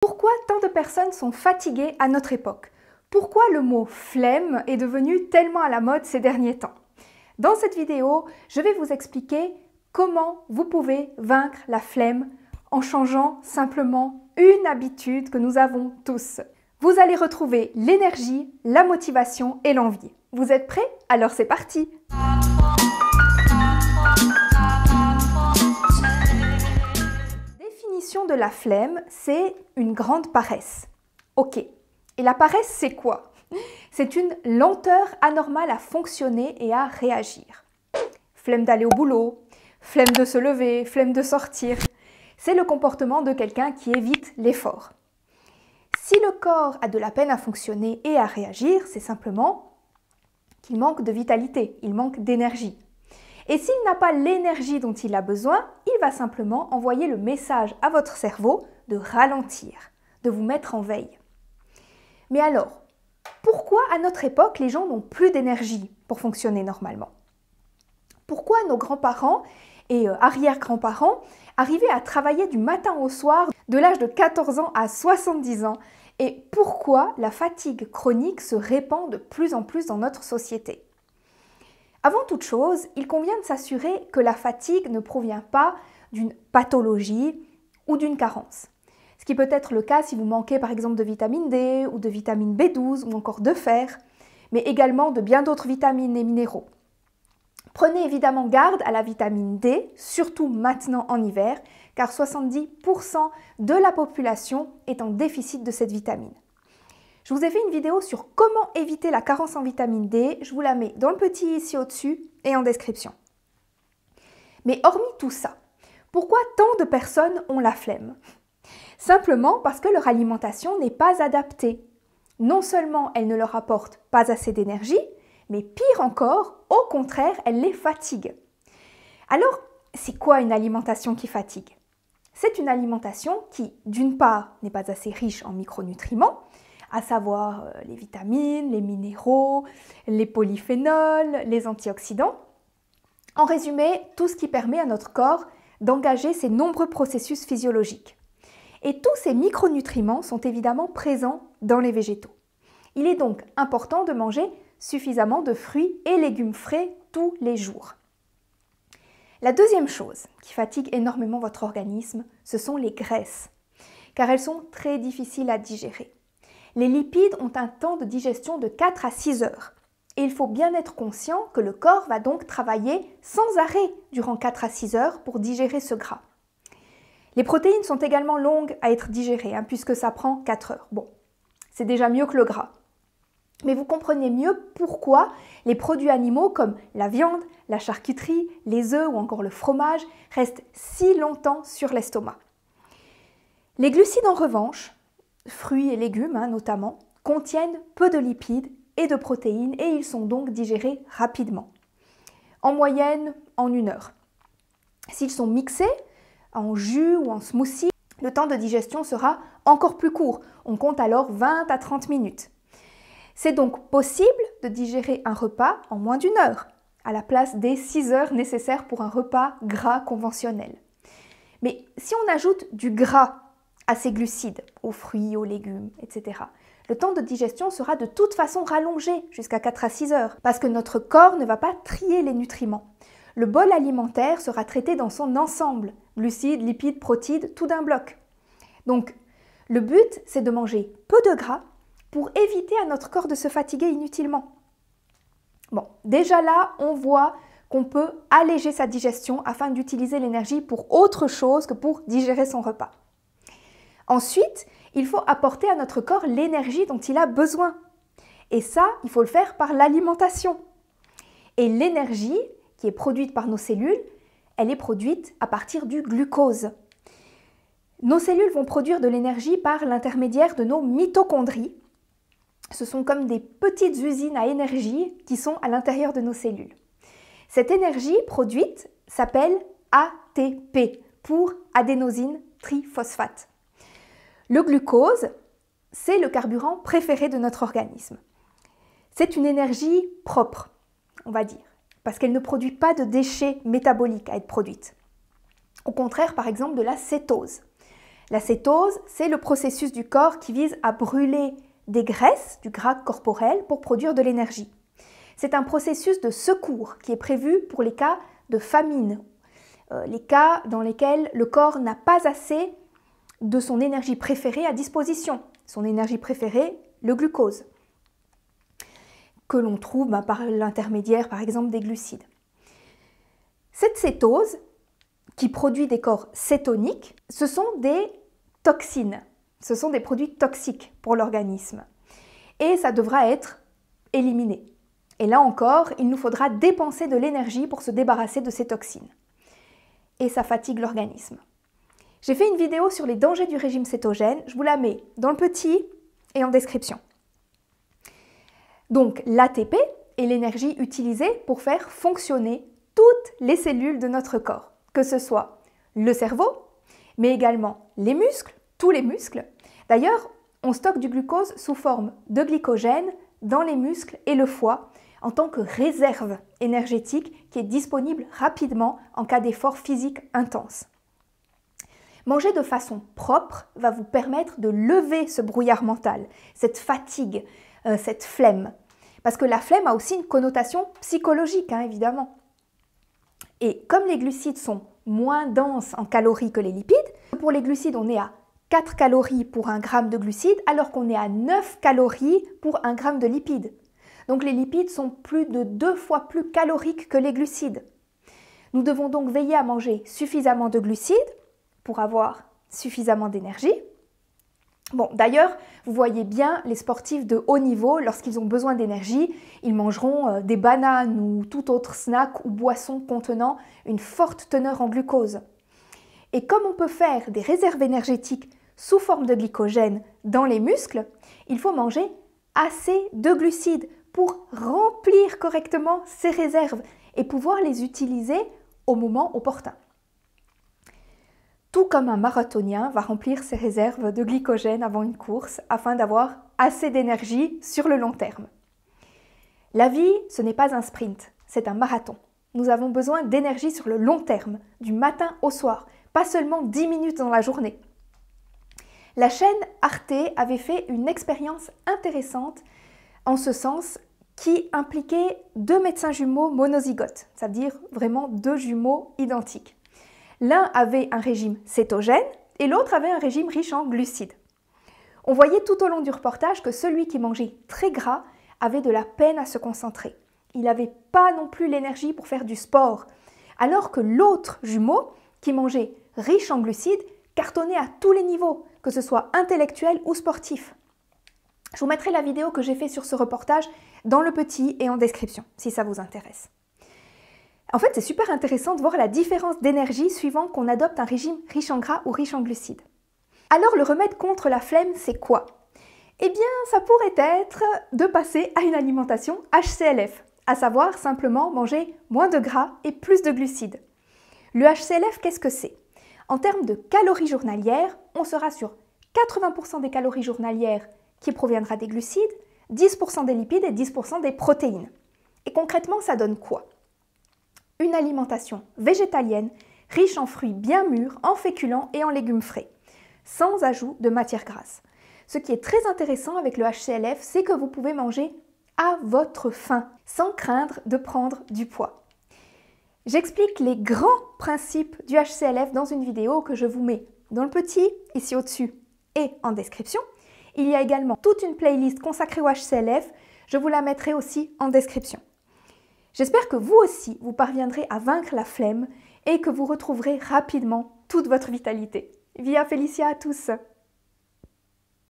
Pourquoi tant de personnes sont fatiguées à notre époque? Pourquoi le mot flemme est devenu tellement à la mode ces derniers temps? Dans cette vidéo, je vais vous expliquer comment vous pouvez vaincre la flemme en changeant simplement une habitude que nous avons tous. Vous allez retrouver l'énergie, la motivation et l'envie. Vous êtes prêts? Alors c'est parti! Définition de la flemme, c'est une grande paresse. Ok. Et la paresse, c'est quoi? C'est une lenteur anormale à fonctionner et à réagir. Flemme d'aller au boulot, flemme de se lever, flemme de sortir. C'est le comportement de quelqu'un qui évite l'effort. Si le corps a de la peine à fonctionner et à réagir, c'est simplement qu'il manque de vitalité, il manque d'énergie. Et s'il n'a pas l'énergie dont il a besoin, il va simplement envoyer le message à votre cerveau de ralentir, de vous mettre en veille. Mais alors, pourquoi à notre époque les gens n'ont plus d'énergie pour fonctionner normalement? Pourquoi nos grands-parents et arrière-grands-parents arrivaient à travailler du matin au soir de l'âge de 14 ans à 70 ans? Et pourquoi la fatigue chronique se répand de plus en plus dans notre société? Avant toute chose, il convient de s'assurer que la fatigue ne provient pas d'une pathologie ou d'une carence. Ce qui peut être le cas si vous manquez par exemple de vitamine D ou de vitamine B12 ou encore de fer, mais également de bien d'autres vitamines et minéraux. Prenez évidemment garde à la vitamine D, surtout maintenant en hiver, car 70% de la population est en déficit de cette vitamine. Je vous ai fait une vidéo sur comment éviter la carence en vitamine D, je vous la mets dans le petit ici au-dessus et en description. Mais hormis tout ça, pourquoi tant de personnes ont la flemme? Simplement parce que leur alimentation n'est pas adaptée. Non seulement elle ne leur apporte pas assez d'énergie, mais pire encore, au contraire, elle les fatigue. Alors, c'est quoi une alimentation qui fatigue? C'est une alimentation qui, d'une part, n'est pas assez riche en micronutriments, à savoir les vitamines, les minéraux, les polyphénols, les antioxydants. En résumé, tout ce qui permet à notre corps d'engager ces nombreux processus physiologiques. Et tous ces micronutriments sont évidemment présents dans les végétaux. Il est donc important de manger suffisamment de fruits et légumes frais tous les jours. La deuxième chose qui fatigue énormément votre organisme, ce sont les graisses, car elles sont très difficiles à digérer. Les lipides ont un temps de digestion de 4 à 6 heures. Et il faut bien être conscient que le corps va donc travailler sans arrêt durant 4 à 6 heures pour digérer ce gras. Les protéines sont également longues à être digérées, puisque ça prend 4 heures. Bon, c'est déjà mieux que le gras. Mais vous comprenez mieux pourquoi les produits animaux comme la viande, la charcuterie, les œufs ou encore le fromage restent si longtemps sur l'estomac. Les glucides en revanche, fruits et légumes notamment, contiennent peu de lipides et de protéines et ils sont donc digérés rapidement. En moyenne, en 1 heure. S'ils sont mixés en jus ou en smoothie, le temps de digestion sera encore plus court. On compte alors 20 à 30 minutes. C'est donc possible de digérer un repas en moins d'1 heure, à la place des 6 heures nécessaires pour un repas gras conventionnel. Mais si on ajoute du gras à ces glucides, aux fruits, aux légumes, etc., le temps de digestion sera de toute façon rallongé jusqu'à 4 à 6 heures, parce que notre corps ne va pas trier les nutriments. Le bol alimentaire sera traité dans son ensemble, glucides, lipides, protides, tout d'un bloc. Donc, le but, c'est de manger peu de gras pour éviter à notre corps de se fatiguer inutilement. Bon, déjà là, on voit qu'on peut alléger sa digestion afin d'utiliser l'énergie pour autre chose que pour digérer son repas. Ensuite, il faut apporter à notre corps l'énergie dont il a besoin. Et ça, il faut le faire par l'alimentation. Et l'énergie qui est produite par nos cellules, elle est produite à partir du glucose. Nos cellules vont produire de l'énergie par l'intermédiaire de nos mitochondries. Ce sont comme des petites usines à énergie qui sont à l'intérieur de nos cellules. Cette énergie produite s'appelle ATP, pour adénosine triphosphate. Le glucose, c'est le carburant préféré de notre organisme. C'est une énergie propre, on va dire, parce qu'elle ne produit pas de déchets métaboliques à être produite. Au contraire, par exemple, de la cétose. La cétose, c'est le processus du corps qui vise à brûler des graisses, du gras corporel, pour produire de l'énergie. C'est un processus de secours qui est prévu pour les cas de famine, les cas dans lesquels le corps n'a pas assez de son énergie préférée à disposition. Son énergie préférée, le glucose, que l'on trouve par l'intermédiaire, par exemple, des glucides. Cette cétose, qui produit des corps cétoniques, ce sont des toxines. Ce sont des produits toxiques pour l'organisme. Et ça devra être éliminé. Et là encore, il nous faudra dépenser de l'énergie pour se débarrasser de ces toxines. Et ça fatigue l'organisme. J'ai fait une vidéo sur les dangers du régime cétogène. Je vous la mets dans le petit et en description. Donc l'ATP est l'énergie utilisée pour faire fonctionner toutes les cellules de notre corps, que ce soit le cerveau, mais également les muscles, tous les muscles. D'ailleurs, on stocke du glucose sous forme de glycogène dans les muscles et le foie en tant que réserve énergétique qui est disponible rapidement en cas d'effort physique intense. Manger de façon propre va vous permettre de lever ce brouillard mental, cette fatigue, cette flemme. Parce que la flemme a aussi une connotation psychologique, évidemment. Et comme les glucides sont moins denses en calories que les lipides, pour les glucides, on est à 4 calories pour 1 gramme de glucides, alors qu'on est à 9 calories pour 1 gramme de lipides. Donc les lipides sont plus de 2 fois plus caloriques que les glucides. Nous devons donc veiller à manger suffisamment de glucides pour avoir suffisamment d'énergie. Bon, d'ailleurs, vous voyez bien les sportifs de haut niveau, lorsqu'ils ont besoin d'énergie, ils mangeront des bananes ou tout autre snack ou boisson contenant une forte teneur en glucose. Et comme on peut faire des réserves énergétiques sous forme de glycogène dans les muscles, il faut manger assez de glucides pour remplir correctement ces réserves et pouvoir les utiliser au moment opportun. Tout comme un marathonien va remplir ses réserves de glycogène avant une course afin d'avoir assez d'énergie sur le long terme. La vie, ce n'est pas un sprint, c'est un marathon. Nous avons besoin d'énergie sur le long terme, du matin au soir, pas seulement 10 minutes dans la journée. La chaîne Arte avait fait une expérience intéressante en ce sens qui impliquait 2 médecins jumeaux monozygotes, c'est-à-dire vraiment 2 jumeaux identiques. L'un avait un régime cétogène et l'autre avait un régime riche en glucides. On voyait tout au long du reportage que celui qui mangeait très gras avait de la peine à se concentrer. Il n'avait pas non plus l'énergie pour faire du sport, alors que l'autre jumeau, qui mangeait riche en glucides, cartonnait à tous les niveaux, que ce soit intellectuel ou sportif. Je vous mettrai la vidéo que j'ai faite sur ce reportage dans le petit et en description, si ça vous intéresse. En fait, c'est super intéressant de voir la différence d'énergie suivant qu'on adopte un régime riche en gras ou riche en glucides. Alors, le remède contre la flemme, c'est quoi? Eh bien, ça pourrait être de passer à une alimentation HCLF, à savoir simplement manger moins de gras et plus de glucides. Le HCLF, qu'est-ce que c'est? En termes de calories journalières, on sera sur 80% des calories journalières qui proviendra des glucides, 10% des lipides et 10% des protéines. Et concrètement, ça donne quoi? Une alimentation végétalienne, riche en fruits bien mûrs, en féculents et en légumes frais, sans ajout de matières grasses. Ce qui est très intéressant avec le HCLF, c'est que vous pouvez manger à votre faim, sans craindre de prendre du poids. J'explique les grands principes du HCLF dans une vidéo que je vous mets dans le petit, ici au-dessus, et en description. Il y a également toute une playlist consacrée au HCLF, je vous la mettrai aussi en description. J'espère que vous aussi, vous parviendrez à vaincre la flemme et que vous retrouverez rapidement toute votre vitalité. Via Felicia à tous!